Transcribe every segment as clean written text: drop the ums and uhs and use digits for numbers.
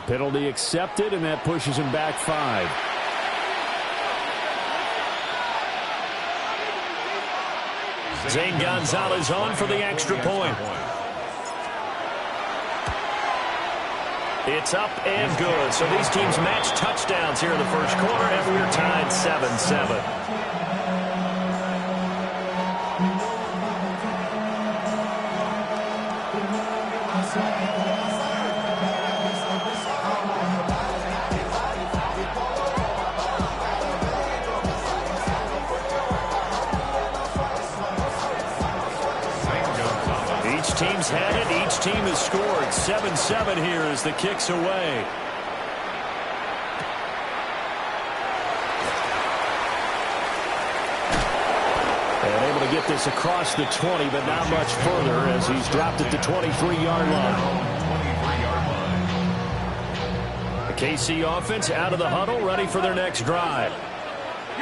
Penalty accepted, and that pushes him back 5. Zane Gonzalez on for the extra point. It's up and good. So these teams match touchdowns here in the first quarter, and we're tied 7-7. Team's had it. Each team has scored. 7-7 here as the kick's away. And able to get this across the 20, but not much further as he's dropped it to 23-yard line. The KC offense out of the huddle, ready for their next drive.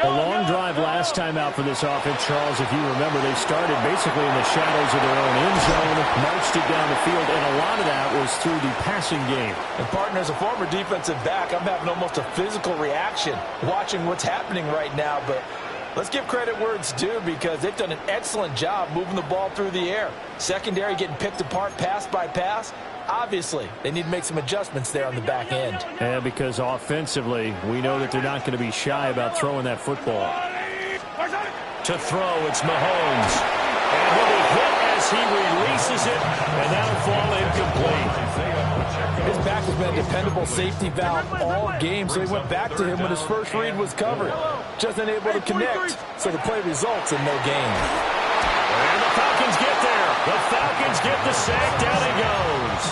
A long drive last time out for this offense, Charles. If you remember, they started basically in the shadows of their own end zone, marched it down the field, and a lot of that was through the passing game. And, partner, as a former defensive back, I'm having almost a physical reaction watching what's happening right now. But let's give credit where it's due because they've done an excellent job moving the ball through the air. Secondary getting picked apart pass by pass. Obviously, they need to make some adjustments there on the back end. Yeah, because offensively, we know that they're not going to be shy about throwing that football. To throw, it's Mahomes. And he'll be hit as he releases it, and that'll fall incomplete. His back has been a dependable safety valve all game, so he went back to him when his first read was covered. Just unable to connect, so the play results in no gain. And the Falcons get there. The Falcons get the sack. Down he goes.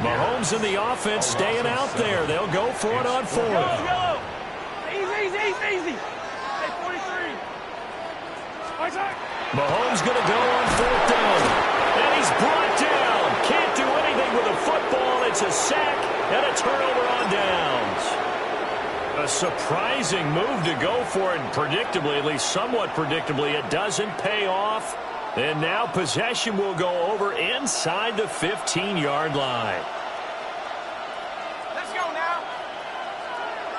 Mahomes and the offense staying out there. They'll go for it on 4th. Easy. Hey, 43. Mahomes going to go on 4th down. And he's brought down. Can't do anything with a football. It's a sack and a turnover on downs. A surprising move to go for it, and predictably, at least somewhat predictably, it doesn't pay off. And now possession will go over inside the 15-yard line. Let's go now.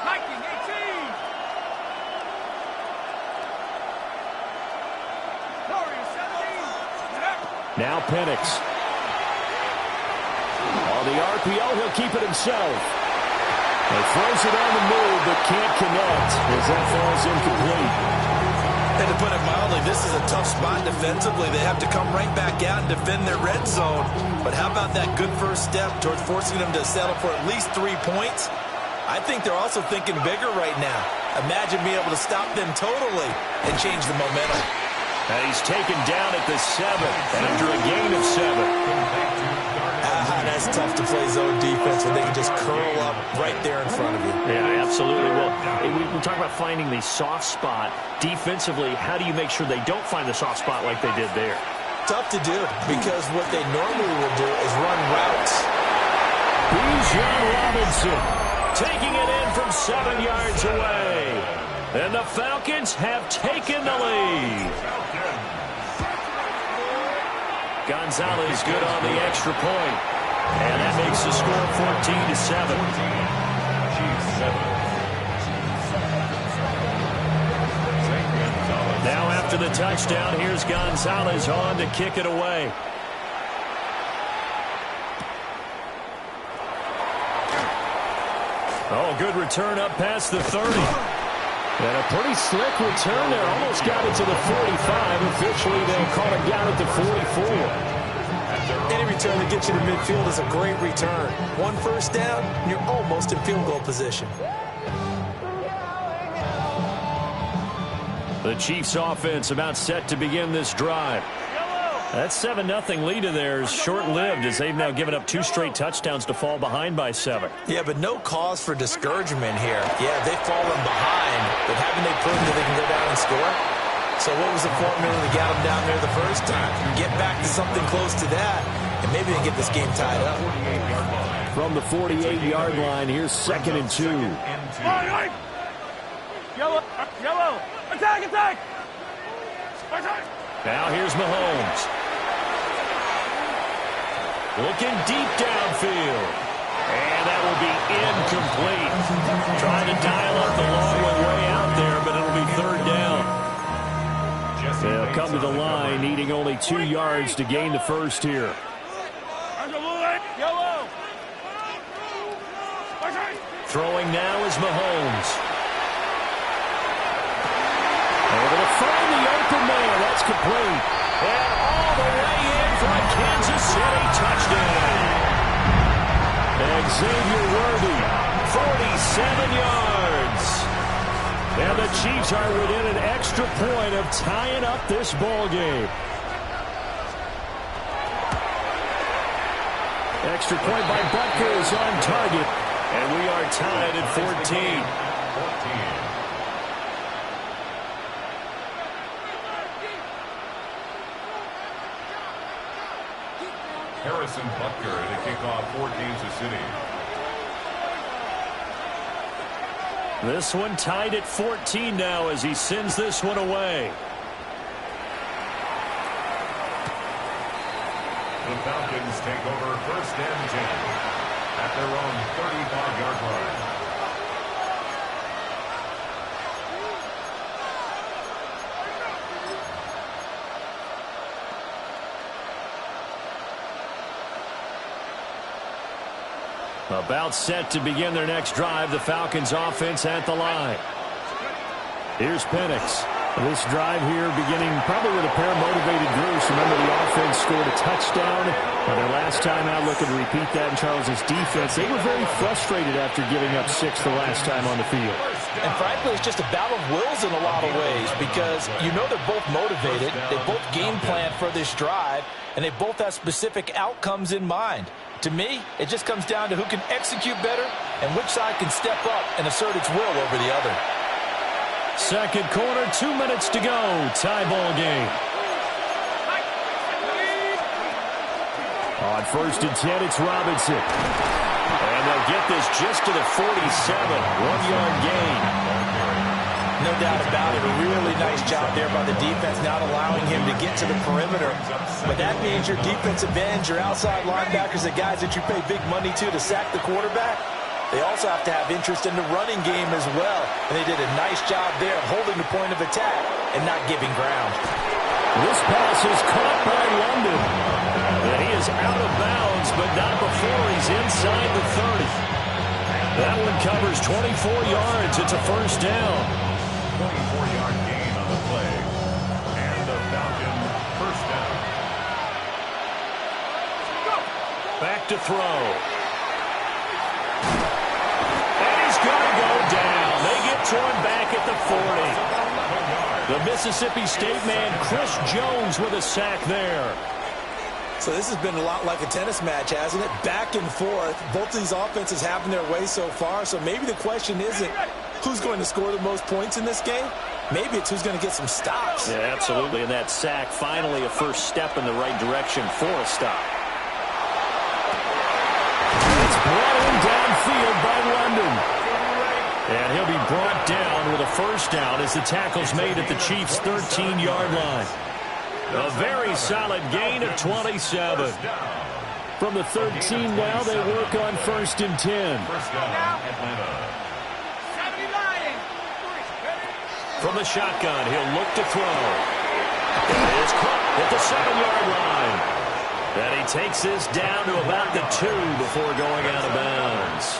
19-18. Now Penix. On the RPO, he'll keep it himself. He throws it on the move, but can't connect as that falls incomplete. And to put it mildly, this is a tough spot defensively. They have to come right back out and defend their red zone. But how about that good first step towards forcing them to settle for at least 3 points? I think they're also thinking bigger right now. Imagine being able to stop them totally and change the momentum. And he's taken down at the 7 after a gain of 7. That's tough to play zone defense when they can just curl up right there in front of you. Yeah, absolutely. Well, we talk about finding the soft spot. Defensively, how do you make sure they don't find the soft spot like they did there? Tough to do because what they normally will do is run routes. Bijan Robinson taking it in from 7 yards away. And the Falcons have taken the lead. Gonzalez good on the extra point. And that makes the score 14-7. Now after the touchdown, here's Gonzalez on to kick it away. Oh, good return up past the 30. And a pretty slick return there. Almost got it to the 45. Officially, they'll call it down at the 44. Any return that gets you to midfield is a great return. 1 first down, you're almost in field goal position. The Chiefs' offense about set to begin this drive. That 7-0 lead of theirs short-lived as they've now given up 2 straight touchdowns to fall behind by 7. Yeah, but no cause for discouragement here. Yeah, they've fallen behind, but haven't they proven that they can go down and score? So what was the formula that got them down there the first time? Get back to something close to that, and maybe they get this game tied up. From the 48-yard line, here's 2nd and 2. Yellow. Attack. Now here's Mahomes. Looking deep downfield. And that will be incomplete. Trying to dial up the long way out there, but it'll be third down. They'll come to the line, needing only 2 yards to gain the first here. Throwing now is Mahomes. Able to find the open man. That's complete. And all the way in for a Kansas City touchdown. Xavier Worthy, 47 yards. And the Chiefs are within an extra point of tying up this ball game. Extra point by Butker is on target. And we are tied at 14. Harrison Butker to kick off for Kansas City. This one tied at 14 now as he sends this one away. The Falcons take over first and 10 at their own 35-yard line. About set to begin their next drive. The Falcons offense at the line. Here's Penix. This drive here beginning probably with a pair of motivated groups. Remember, the offense scored a touchdown. Their last time out, looking to repeat that in Charles's defense. They were very frustrated after giving up 6 the last time on the field. And frankly, it's just a battle of wills in a lot of ways because you know they're both motivated. They both game plan for this drive, and they both have specific outcomes in mind. To me, it just comes down to who can execute better and which side can step up and assert its will over the other. Second quarter, 2 minutes to go. Tie ball game. On first and 10, it's Robinson. And they'll get this just to the 47. 1-yard gain. No doubt about it. A really nice job there by the defense, not allowing him to get to the perimeter. But that means your defensive ends, your outside linebackers, the guys that you pay big money to sack the quarterback, they also have to have interest in the running game as well. And they did a nice job there of holding the point of attack and not giving ground. This pass is caught by London. And he is out of bounds, but not before he's inside the 30. That one covers 24 yards. It's a first down. 24-yard gain on the play. And the Falcons first down. Back to throw. And he's going to go down. They get to him back at the 40. The Mississippi State man, Chris Jones, with a sack there. So this has been a lot like a tennis match, hasn't it? Back and forth. Both of these offenses having their way so far. So maybe the question isn't who's going to score the most points in this game. Maybe it's who's going to get some stops. Yeah, absolutely. And that sack, finally a first step in the right direction for a stop. It's brought in downfield by London. And he'll be brought down with a first down as the tackle's made at the Chiefs' 13-yard line. A very solid gain of 27. From the 13 now, they work on first and 10. First down, Atlanta. From the shotgun, he'll look to throw. It is caught at the 7-yard line. And he takes this down to about the 2 before going out of bounds.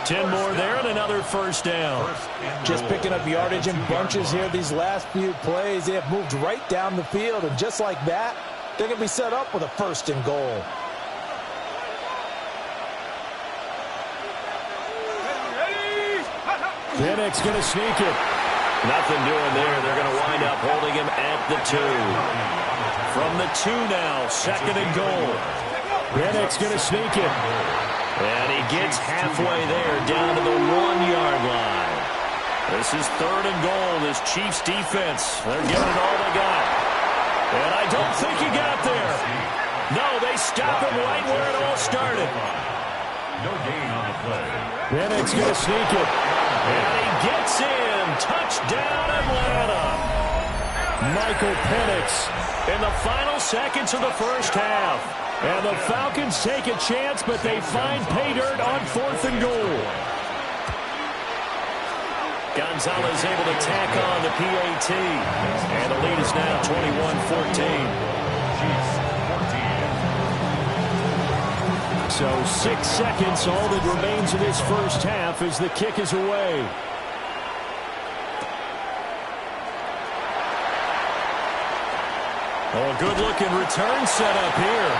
10 more there and another first down. Just picking up yardage in bunches here these last few plays. They have moved right down the field, and just like that, they're going to be set up with a first and goal. Penix going to sneak it. Nothing doing there. They're going to wind up holding him at the 2. From the 2 now, second and goal. Penix going to sneak it. And he gets halfway there, down to the 1-yard line. This is third and goal. This Chiefs defense, they're giving it all they got. And I don't think he got there. No, they stop him right where it all started. No gain on the play. Penix going to sneak it. And he gets in. Touchdown, Atlanta. Michael Penix in the final seconds of the first half. And the Falcons take a chance, but they find pay dirt on 4th and goal. Gonzalez able to tack on the PAT. And the lead is now 21-14. So 6 seconds, all that remains of this first half as the kick is away. Oh, good-looking return set up here.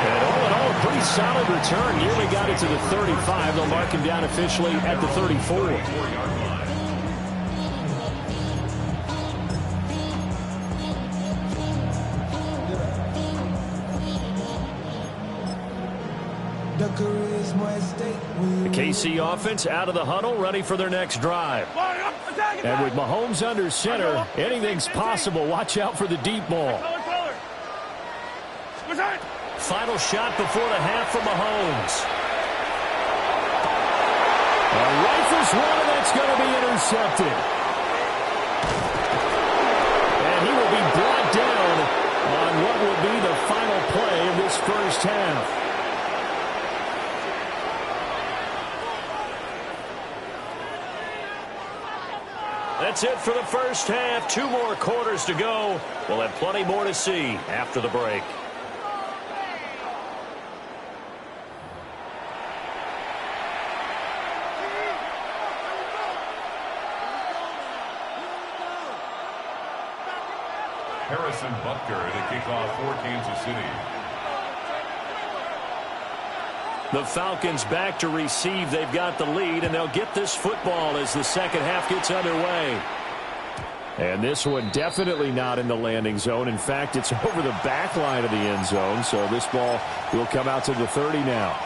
And all in all, a pretty solid return. Nearly got it to the 35. They'll mark him down officially at the 34. The KC offense out of the huddle, ready for their next drive. And with Mahomes under center, anything's possible. Watch out for the deep ball. Final shot before the half from Mahomes. Rifles one, and that's going to be intercepted. And he will be brought down on what will be the final play of this first half. That's it for the first half. 2 more quarters to go. We'll have plenty more to see after the break. Harrison Butker to kick off for Kansas City. The Falcons back to receive. They've got the lead, and they'll get this football as the second half gets underway. And this one definitely not in the landing zone. In fact, it's over the back line of the end zone, so this ball will come out to the 30 now.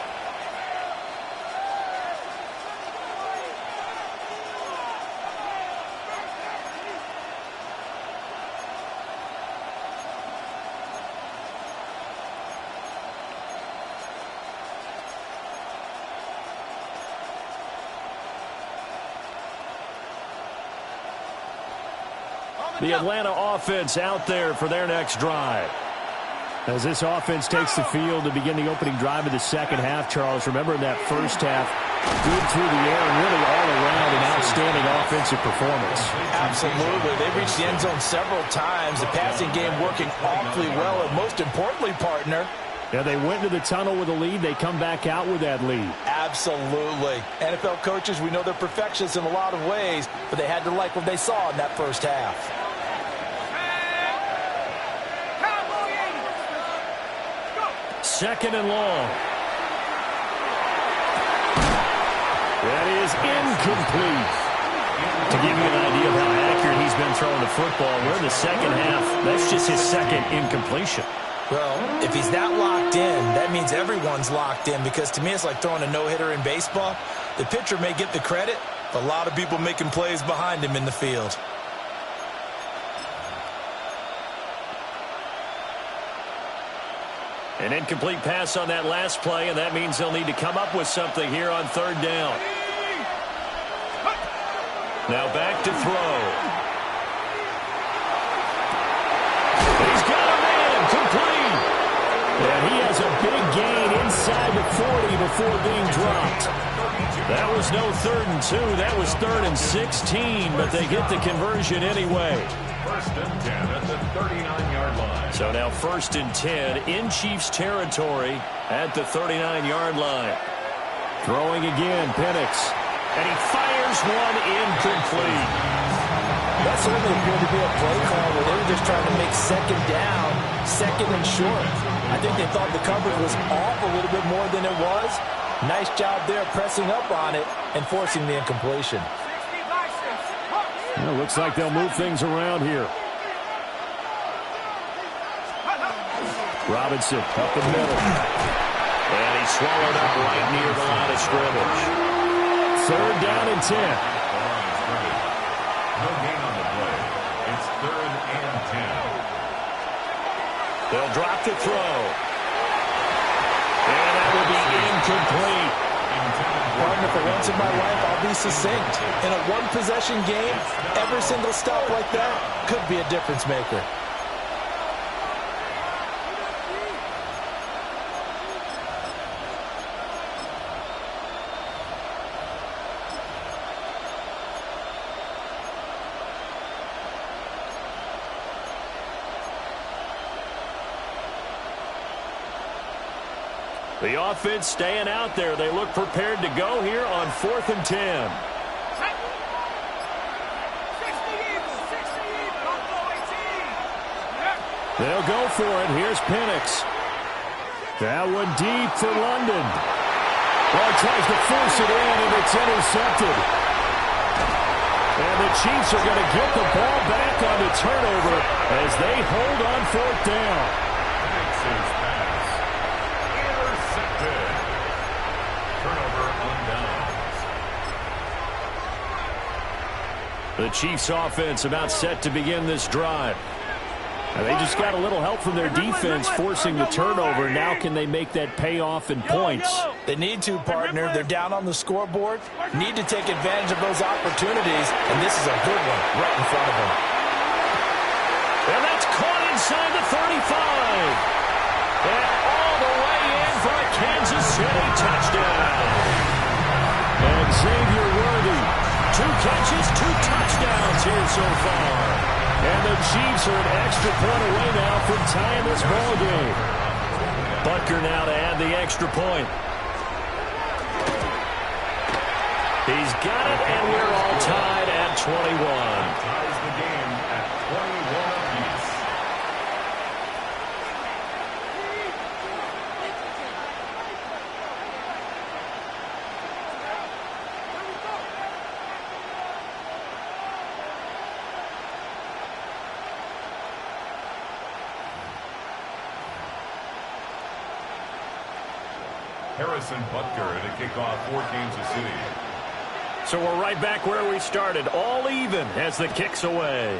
The Atlanta offense out there for their next drive. As this offense takes the field to begin the opening drive of the second half, Charles, remember in that first half, good through the air and really all around an outstanding offensive performance. Absolutely. They reached the end zone several times. The passing game working awfully well, and most importantly, partner, yeah, they went into the tunnel with a lead. They come back out with that lead. Absolutely. NFL coaches, we know they're perfectionists in a lot of ways, but they had to like what they saw in that first half. Second and long. That is incomplete. To give you an idea of how accurate he's been throwing the football, we're in the second half. That's just his second incompletion. Well, if he's that locked in, that means everyone's locked in, because to me it's like throwing a no-hitter in baseball. The pitcher may get the credit, but a lot of people making plays behind him in the field. An incomplete pass on that last play, and that means they'll need to come up with something here on third down. Now back to throw. He's got a man, complete. And he has a big gain inside the 40 before being dropped. That was no 3rd and 2. That was 3rd and 16, but they get the conversion anyway. 1st and 10 at the 39-yard line. So now 1st and 10 in Chiefs territory at the 39-yard line. Throwing again, Penix. And he fires one incomplete. That certainly appeared to be a play call where they were just trying to make second down, 2nd and short. I think they thought the coverage was off a little bit more than it was. Nice job there pressing up on it and forcing the incompletion. Well, looks like they'll move things around here. Robinson up the middle. And he swallowed up right near the line of scrimmage. 3rd down and 10. No gain on the play. It's 3rd and 10. They'll drop to throw. And that will be incomplete. partner, for once in my life, I'll be succinct. In a one-possession game, every single stop like that could be a difference maker. The offense staying out there. They look prepared to go here on 4th and 10. They'll go for it. Here's Penix. That one deep for London. Well, tries to force it in, and it's intercepted. And the Chiefs are going to get the ball back on the turnover as they hold on 4th down. The Chiefs offense about set to begin this drive. And they just got a little help from their defense forcing the turnover. Now can they make that pay off in points? They need to, partner. They're down on the scoreboard. Need to take advantage of those opportunities. And this is a good one right in front of them. And that's caught inside the 35. And all the way in for a Kansas City touchdown. And Xavier Worthy. 2 catches, 2 touchdowns here so far. And the Chiefs are an extra point away now from tying this ball game. Butker now to add the extra point. He's got it, and we're all tied at 21. Ties the game at 21 apiece. Harrison Butker to kick off for Kansas City. So we're right back where we started, all even as the kick's away.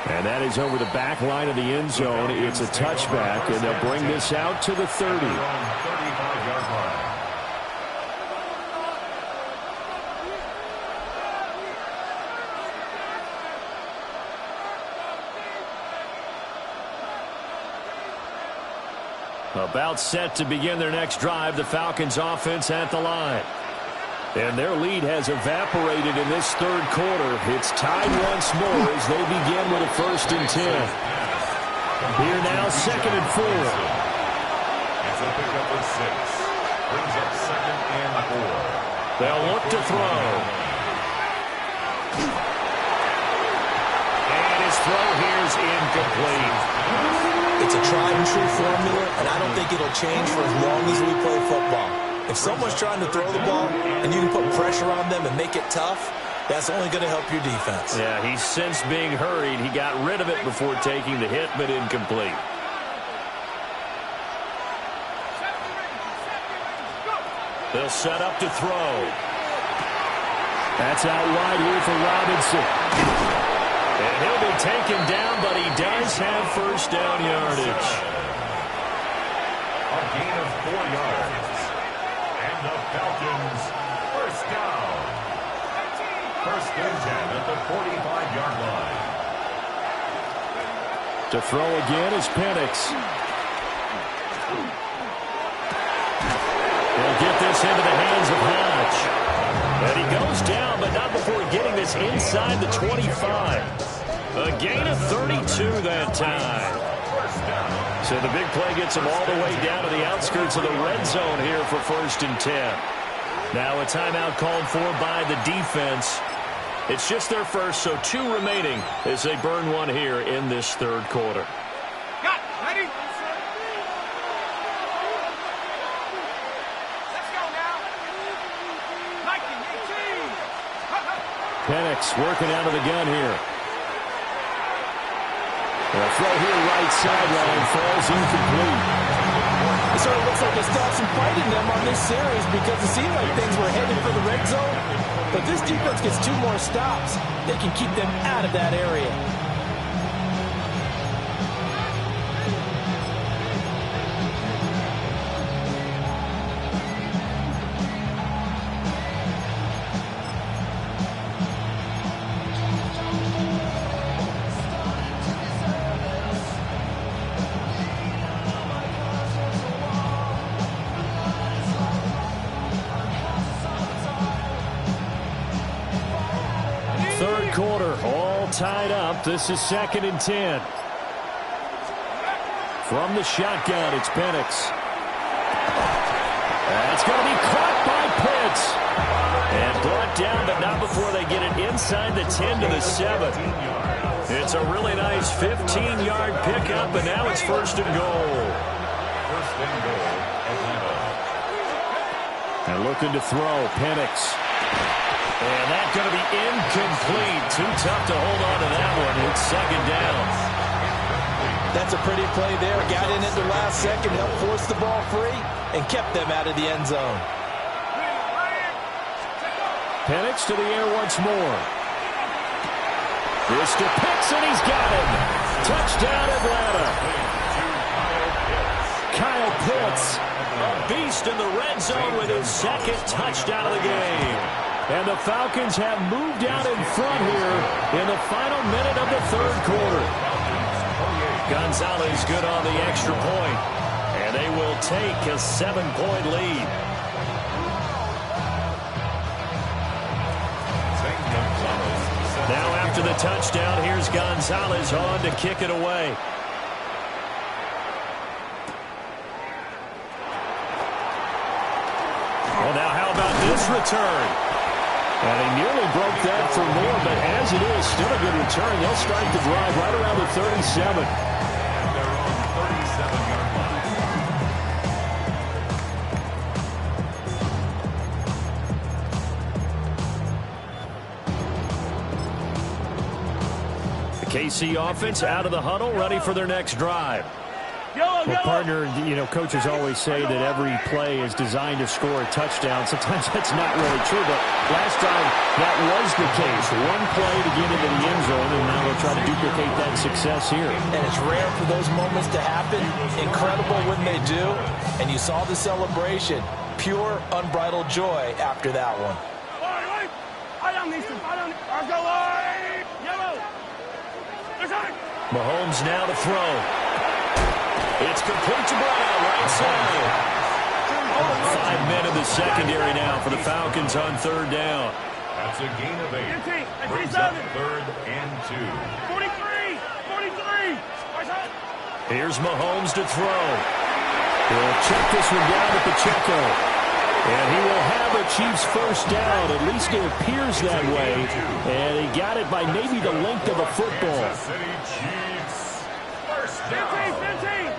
And that is over the back line of the end zone. It's a touchback, and they'll bring this out to the 30. 35-yard line. About set to begin their next drive, the Falcons offense at the line. And their lead has evaporated in this third quarter. It's tied once more as they begin with a 1st and 10. Here now, 2nd and 4. It's a pickup of 6. Brings up 2nd and 4. They'll look to throw. And his throw here's incomplete. It's a tried-and-true formula, and I don't think it'll change for as long as we play football. If someone's trying to throw the ball and you can put pressure on them and make it tough, that's only going to help your defense. Yeah, he's since being hurried. He got rid of it before taking the hit, but incomplete. They'll set up to throw. That's out wide here for Robinson. And he'll be taken down, but he does have 1st down yardage. A gain of 4 yards. And the Falcons, 1st down. 1st and 10 at the 45-yard line. To throw again is Penix. They'll get this into the hands of Hodge. And he goes down, but not before getting this inside the 25. A gain of 32 that time. So the big play gets him all the way down to the outskirts of the red zone here for 1st and 10. Now a timeout called for by the defense. It's just their first, so 2 remaining as they burn one here in this third quarter. Got ready. Let's go now. 19, 18. Penix working out of the gun here. The throw here right sideline falls incomplete. It sort of looks like they still have some fight in them on this series because it seemed like things were headed for the red zone. But this defense gets 2 more stops. They can keep them out of that area. quarter, all tied up. This is 2nd and 10. From the shotgun, it's Penix. That's going to be caught by Pitts. And brought down, but not before they get it inside the 10 to the 7. It's a really nice 15-yard pickup, and now it's 1st and goal. 1st and goal, Atlanta. And looking to throw, Penix. And that's going to be incomplete. Too tough to hold on to that one. It's 2nd down. That's a pretty play there. Got in at the last second, helped force the ball free, and kept them out of the end zone. Penix to the air once more. This to Pitts, and he's got him. Touchdown, Atlanta. Kyle Pitts, a beast in the red zone with his 2nd touchdown of the game. And the Falcons have moved out in front here in the final minute of the 3rd quarter. Gonzalez good on the extra point, and they will take a 7-point lead. Now after the touchdown, here's Gonzalez on to kick it away. Well, now how about this return? And he nearly broke that for more, but as it is, still a good return. They'll start the drive right around the 37. KC offense out of the huddle, ready for their next drive. Well, partner, coaches always say that every play is designed to score a touchdown. Sometimes that's not really true, but last time that was the case. One play to get into the end zone, and now they'll try to duplicate that success here. And it's rare for those moments to happen. Incredible when they do. And you saw the celebration. Pure, unbridled joy after that one. Mahomes now to throw. It's complete to Brown, right side. 5 men in the secondary now for the Falcons on 3rd down. That's a gain of 8. Brings up 3rd and 2. 43. Here's Mahomes to throw. He'll check this one down at Pacheco. And he will have the Chiefs' 1st down. At least it appears that way. And he got it by maybe the length of a football. Kansas City Chiefs. 1st down. 15.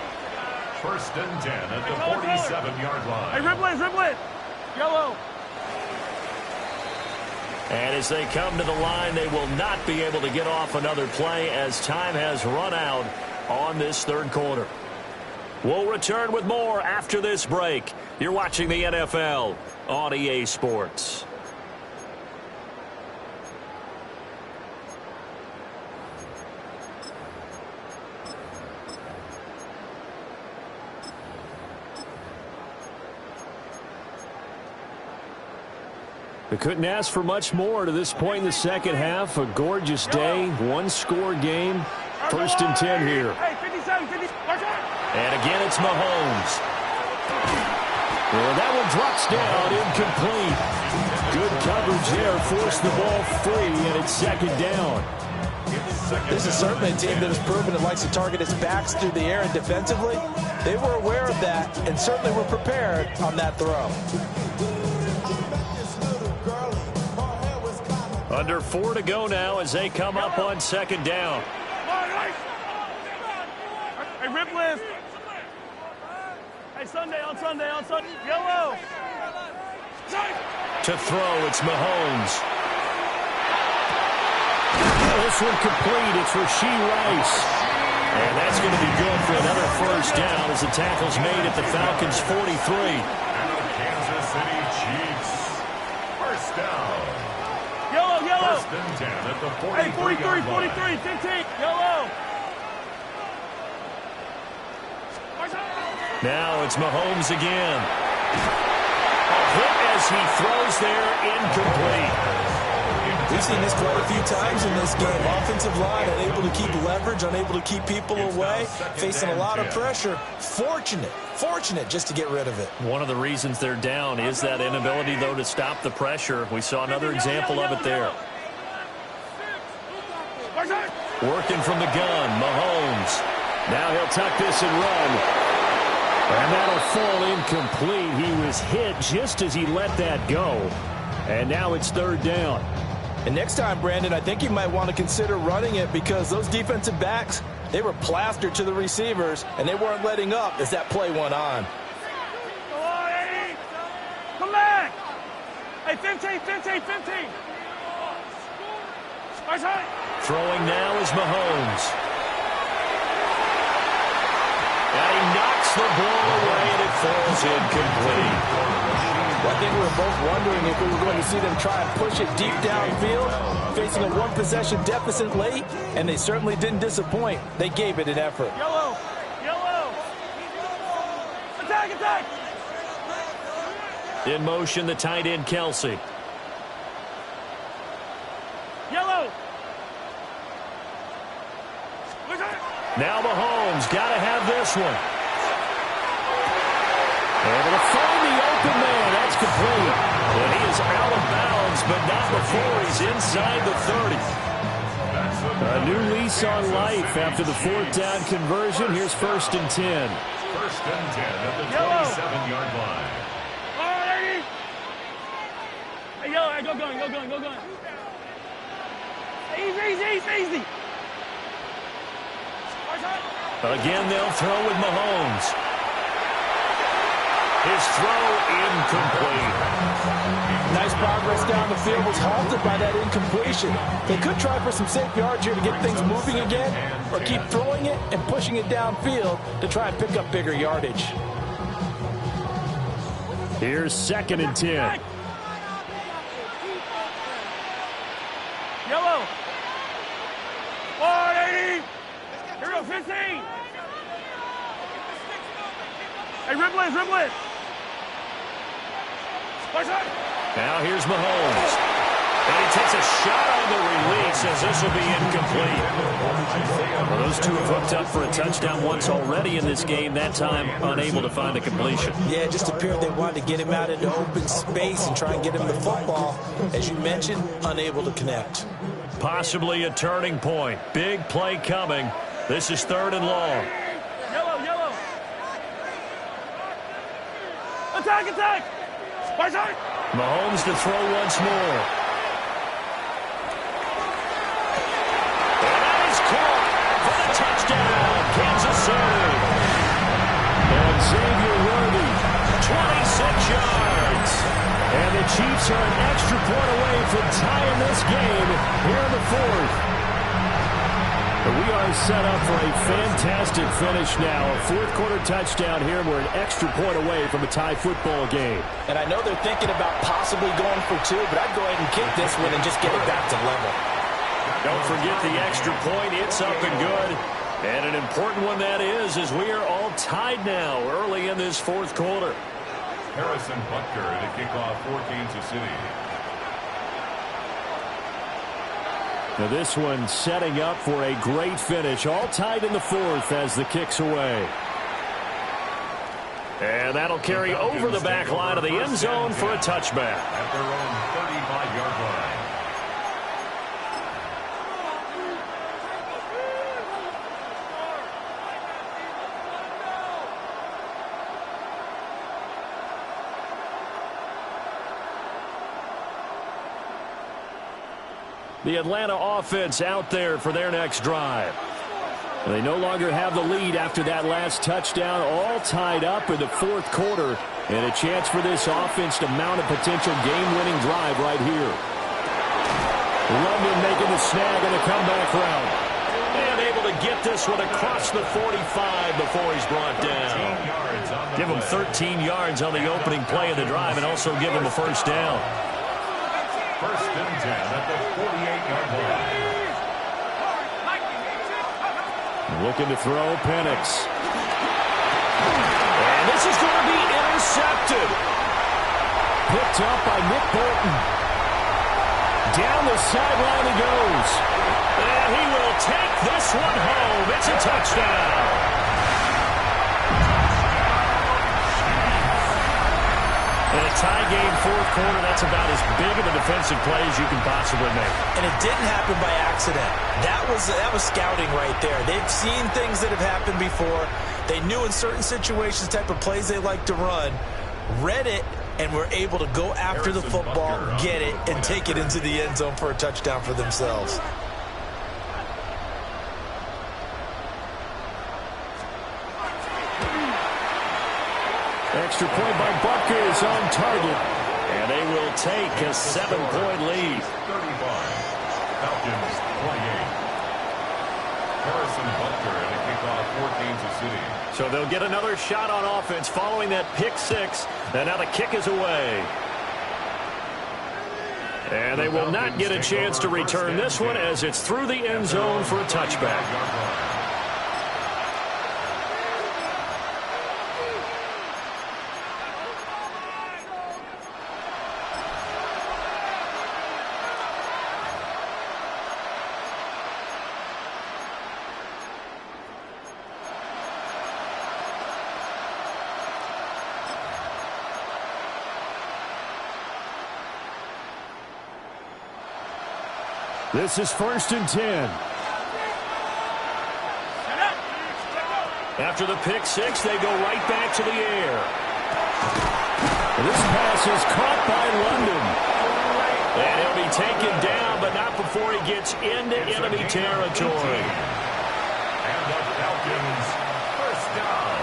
1st and 10 at the 47-yard line. Hey, Riblet. Yellow. And as they come to the line, they will not be able to get off another play as time has run out on this 3rd quarter. We'll return with more after this break. You're watching the NFL on EA Sports. We couldn't ask for much more to this point in the 2nd half. A gorgeous day, 1-score game. 1st and 10 here. Hey, 57, 50. And again, it's Mahomes. Well, that one drops down, incomplete. Good coverage there, forced the ball free, and it's 2nd down. This is certainly a team that has proven it likes to target its backs through the air and defensively. They were aware of that and certainly were prepared on that throw. Under 4 to go now as they come up on 2nd down. Hey, rip lift. Hey, Sunday. Yellow. To throw, it's Mahomes. This one complete. It's Rashee Rice. And that's going to be good for another 1st down as the tackle's made at the Falcons' 43. Kansas City Chiefs. 1st down. Yellow. 1st and 10 at the 43. 15. Yellow. Now it's Mahomes again. A hit as he throws there, incomplete. We've seen this quite a few times in this game. Offensive line unable to keep leverage, unable to keep people away, facing a lot of pressure. Fortunate just to get rid of it. One of the reasons they're down is that inability, though, to stop the pressure. We saw another example of it there. Working from the gun, Mahomes. Now he'll tuck this and run. And that'll fall incomplete. He was hit just as he let that go. And now it's third down. And next time, Brandon, I think you might want to consider running it because those defensive backs, they were plastered to the receivers, and they weren't letting up as that play went on. Come back! Hey, 15, 15, 15. Throwing now is Mahomes. And he knocks the ball away, and it falls incomplete. Well, I think we were both wondering if we were going to see them try and push it deep downfield, facing a one-possession deficit late, and they certainly didn't disappoint. They gave it an effort. Yellow! Yellow! Attack, attack! In motion, the tight end, Kelsey. Yellow! Now Mahomes, got to have this one. Able to find the open man. That's complete. And he is out of bounds, but not before he's inside the 30. A new lease on life after the fourth down conversion. Here's 1st and 10. 1st and 10 at the 27-yard line. Hey, yo, hey, go going, go going, go going. Easy, easy, easy, easy. Again, they'll throw with Mahomes. His throw incomplete. Nice progress down the field was halted by that incompletion. They could try for some safe yards here to get things moving again, or keep throwing it and pushing it downfield to try and pick up bigger yardage. Here's 2nd and 10. Yellow. 180. Here we go, 15. Hey, Ripley, Ripley. Now here's Mahomes. And he takes a shot on the release as this will be incomplete. Well, those two have hooked up for a touchdown once already in this game. That time, unable to find a completion. Yeah, it just appeared they wanted to get him out into open space and try and get him the football. As you mentioned, unable to connect. Possibly a turning point. Big play coming. This is 3rd and long. Yellow, yellow. Attack, attack. Mahomes to throw once more. And that is caught for the touchdown, Kansas City. And Xavier Worthy, 26 yards. And the Chiefs are an extra point away from tying this game here in the 4th. But we are set up for a fantastic finish now. A 4th-quarter touchdown here. We're an extra point away from a tie football game. And I know they're thinking about possibly going for 2, but I'd go ahead and kick this one and just get it back to level. Don't forget the extra point. It's up and good. And an important one that is, as we are all tied now early in this 4th quarter. Harrison Butker to kick off for Kansas City. Now this one setting up for a great finish. All tied in the 4th as the kick's away. And that'll carry over the back line of the end zone for a touchback. At their own 35-yard line. The Atlanta offense out there for their next drive. They no longer have the lead after that last touchdown, all tied up in the 4th quarter, and a chance for this offense to mount a potential game-winning drive right here. London making the snag in the comeback route. And able to get this one across the 45 before he's brought down. Give him 13 yards on the opening play of the drive and also give him a 1st down. 1st and 10 at the 48-yard line. Looking to throw, Penix. And this is going to be intercepted. Picked up by Nick Bolton. Down the sideline he goes. And he will take this one home. It's a touchdown. In a tie game fourth quarter, that's about as big of a defensive play as you can possibly make. And it didn't happen by accident. That was scouting right there. They've seen things that have happened before. They knew in certain situations the type of plays they like to run, read it, and were able to go after the football, get it, and take it into the end zone for a touchdown for themselves. Extra point by Butker is on target, and they will take a 7-point lead. 35. Falcons 28. Harrison Butker and a kickoff for Kansas City. So they'll get another shot on offense following that pick six, and now the kick is away. And they will not get a chance to return this one as it's through the end zone for a touchback. This is 1st and 10. After the pick six, they go right back to the air. This pass is caught by London. And he'll be taken down, but not before he gets into enemy territory. And the Falcons first down.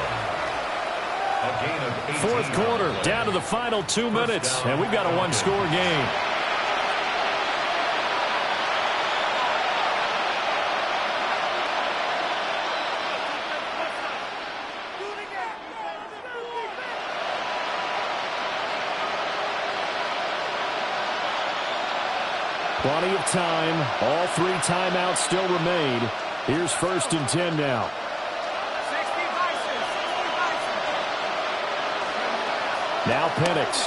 A gain of 18. Fourth quarter, down to the final 2 minutes, and we've got a one-score game. Plenty of time. All 3 timeouts still remain. Here's 1st and 10 now. Now Penix.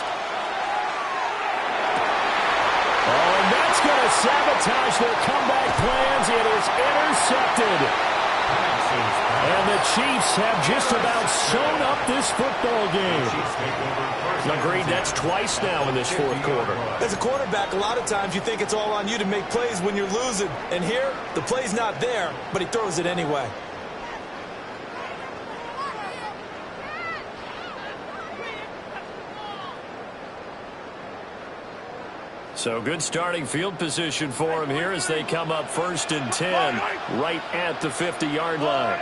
Oh, and that's going to sabotage their comeback plans. It is intercepted. And the Chiefs have just about sewn up this football game. Agreed, that's twice now in this fourth quarter. As a quarterback, a lot of times you think it's all on you to make plays when you're losing. And here, the play's not there, but he throws it anyway. So good starting field position for him here as they come up 1st and 10 right at the 50-yard line.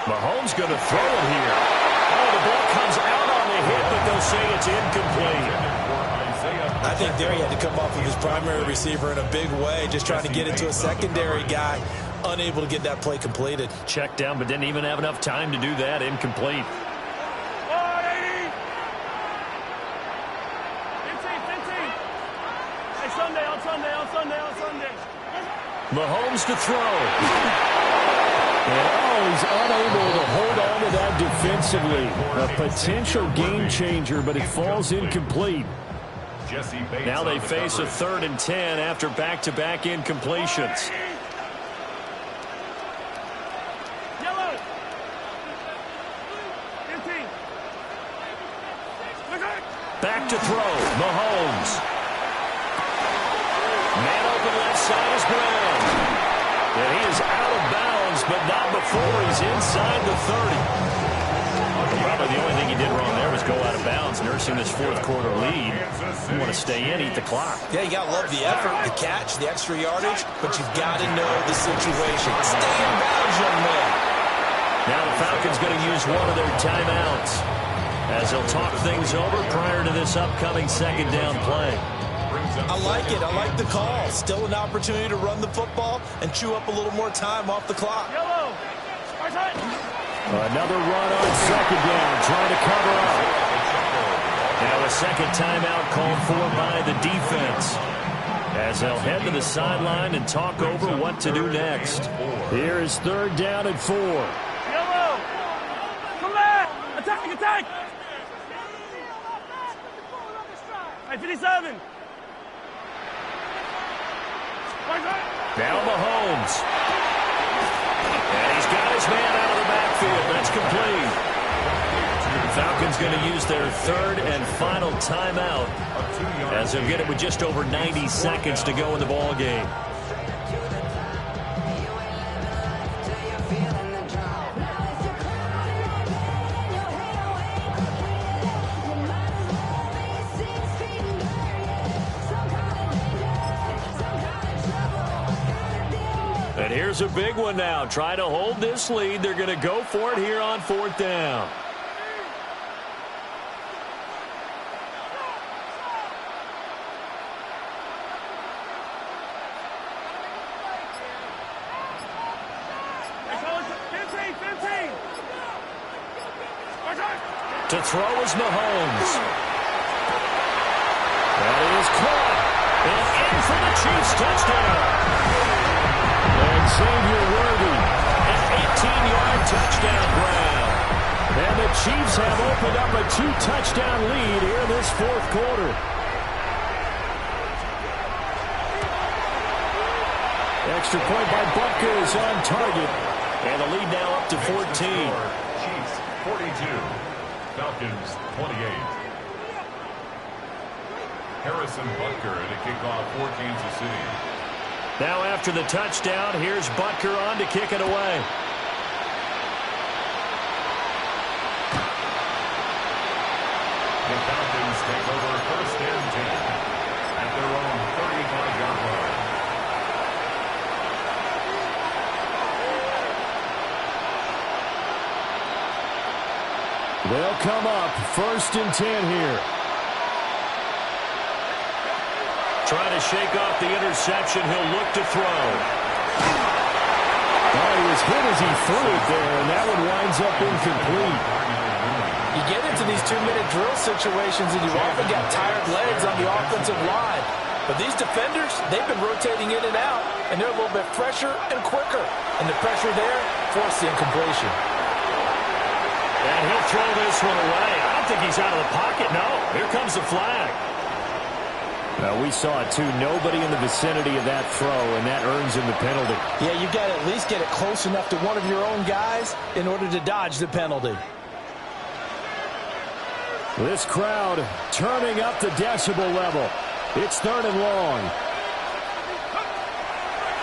Mahomes going to throw it here. Oh, the ball comes out on the hit, but they'll say it's incomplete. I think there he had to come off of his primary receiver in a big way, just trying to get it to a secondary guy, unable to get that play completed. Checked down, but didn't even have enough time to do that. Incomplete. Mahomes to throw. And he's unable to hold on to that defensively. A potential game changer, but it falls incomplete. Now they face a 3rd and 10 after back-to-back incompletions. Back to throw. Mahomes. Man open left side is Brown. And he is out of bounds, but not before he's inside the 30. Probably the only thing he did wrong there was go out of bounds, nursing this fourth quarter lead. You want to stay in, eat the clock. Yeah, you got to love the effort, the catch, the extra yardage, but you've got to know the situation. Stay in bounds, young man. Now the Falcons going to use one of their timeouts as they'll talk things over prior to this upcoming 2nd down play. I like it. I like the call. Still an opportunity to run the football and chew up a little more time off the clock. Another run on 2nd down, trying to cover up. Now a second timeout called for by the defense as they'll head to the sideline and talk over what to do next. Here is 3rd down and 4. Come back! Attack! Attack! 57. Now Mahomes. Falcons going to use their third and final timeout as they'll get it with just over 90 seconds to go in the ball game. And here's a big one now. Trying to hold this lead. They're going to go for it here on 4th down. To throw is Mahomes. That is caught. And in for the Chiefs touchdown. And Xavier Worthy, an 18-yard touchdown grab. And the Chiefs have opened up a 2-touchdown lead here in this 4th quarter. Extra point by Butker is on target. And the lead now up to 14. Chiefs 42. Falcons 28. Harrison Butker at a kickoff for Kansas City. Now after the touchdown, here's Butker on to kick it away. The Falcons take over 1st and 10 at their own 35-yard line. They'll come up 1st and 10 here. Trying to shake off the interception. He'll look to throw. Oh, he was hit as he threw it there, and that one winds up incomplete. You get into these 2-minute drill situations, and you often got tired legs on the offensive line. But these defenders, they've been rotating in and out, and they're a little bit fresher and quicker. And the pressure there forced the incompletion. And he'll throw this one away. I don't think he's out of the pocket. No, here comes the flag. We saw it, too. Nobody in the vicinity of that throw, and that earns him the penalty. Yeah, you've got to at least get it close enough to one of your own guys in order to dodge the penalty. This crowd turning up the decibel level. It's 3rd and long.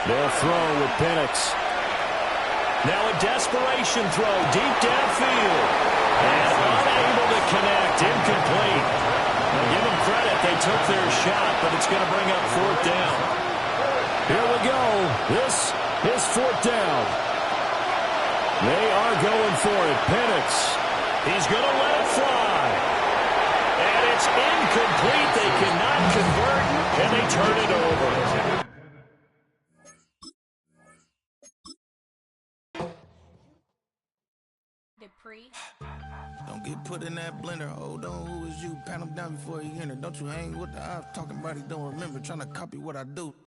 They'll throw with Penix. Now a desperation throw deep downfield. And unable to connect. Incomplete. Now give them credit. They took their shot, but it's going to bring up 4th down. Here we go. This is 4th down. They are going for it. Penix. He's going to let it fly. And it's incomplete. They cannot convert, and they turn it over. Don't get put in that blender. Hold on, who is you? Pat him down before he enter. Don't you hang with the ops talking about he don't remember. Trying to copy what I do.